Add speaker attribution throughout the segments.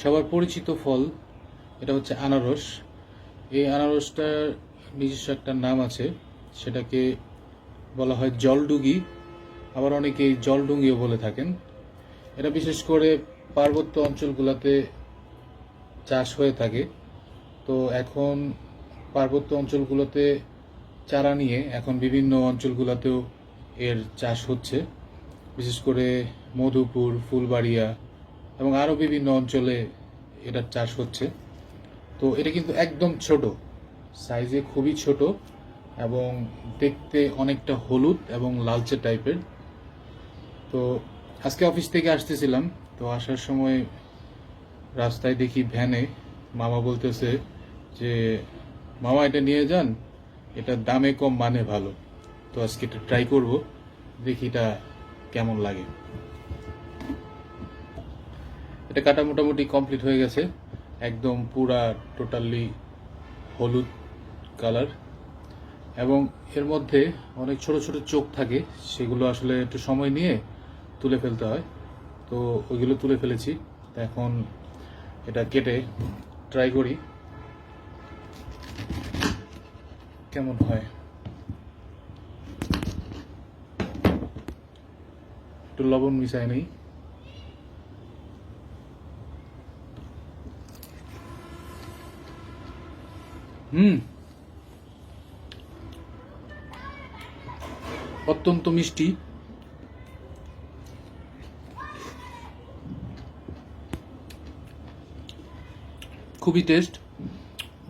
Speaker 1: সবার পরিচিত ফল, এটা হচ্ছে আনারস। এই আনারসটার নিজস্ব একটা নাম আছে, সেটাকে বলা হয় জলডুগি, আবার অনেকেই জলডুঙ্গিও বলে থাকেন। এটা বিশেষ করে পার্বত্য অঞ্চলগুলোতে চাষ হয়ে থাকে। তো এখন পার্বত্য অঞ্চলগুলোতে চারা নিয়ে এখন বিভিন্ন অঞ্চলগুলোতেও এর চাষ হচ্ছে, বিশেষ করে মধুপুর, ফুলবাড়িয়া এবং আরও বিভিন্ন অঞ্চলে এটার চাষ হচ্ছে। তো এটা কিন্তু একদম ছোট সাইজে, খুবই ছোট এবং দেখতে অনেকটা হলুদ এবং লালচে টাইপের। তো আজকে অফিস থেকে আসতেছিলাম, তো আসার সময় রাস্তায় দেখি ভ্যানে মামা বলতেছে যে মামা এটা নিয়ে যান, এটা দামে কম মানে ভালো। তো আজকে এটা ট্রাই করব, দেখি এটা কেমন লাগে। এটা কাটা মোটামুটি কমপ্লিট হয়ে গেছে, একদম পুরা টোটালি হলুদ কালার, এবং এর মধ্যে অনেক ছোট ছোট চোখ থাকে, সেগুলো আসলে একটু সময় নিয়ে তুলে ফেলতে হয়। তো ওইগুলো তুলে ফেলেছি। এখন এটা কেটে ট্রাই করি কেমন হয়। একটু লবণ মিশাই নেই। অত্যন্ত মিষ্টি, খুবই টেস্ট।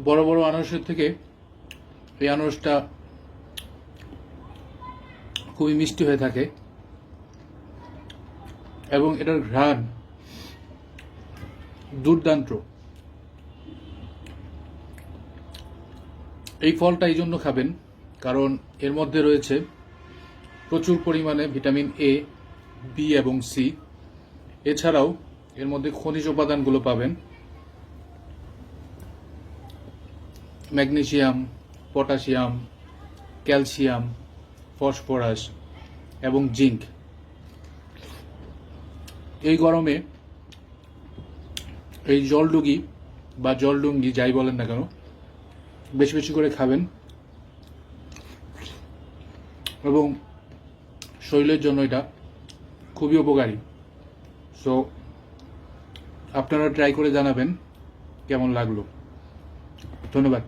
Speaker 1: বড় বড় আনারসের থেকে এই আনারসটা খুবই মিষ্টি হয়ে থাকে এবং এটার ঘ্রাণ দুর্দান্ত। এই ফলটা এই জন্য খাবেন কারণ এর মধ্যে রয়েছে প্রচুর পরিমাণে ভিটামিন এ, বি এবং সি। এছাড়াও এর মধ্যে খনিজ উপাদানগুলো পাবেন, ম্যাগনেসিয়াম, পটাশিয়াম, ক্যালসিয়াম, ফসফরাস এবং জিঙ্ক। এই গরমে এই জলডুগি বা জলডুঙ্গি যাই বলেন না কেন, বেশি বেশি করে খাবেন এবং শরীরের জন্য এটা খুবই উপকারী। সো আপনারা ট্রাই করে জানাবেন কেমন লাগলো। ধন্যবাদ।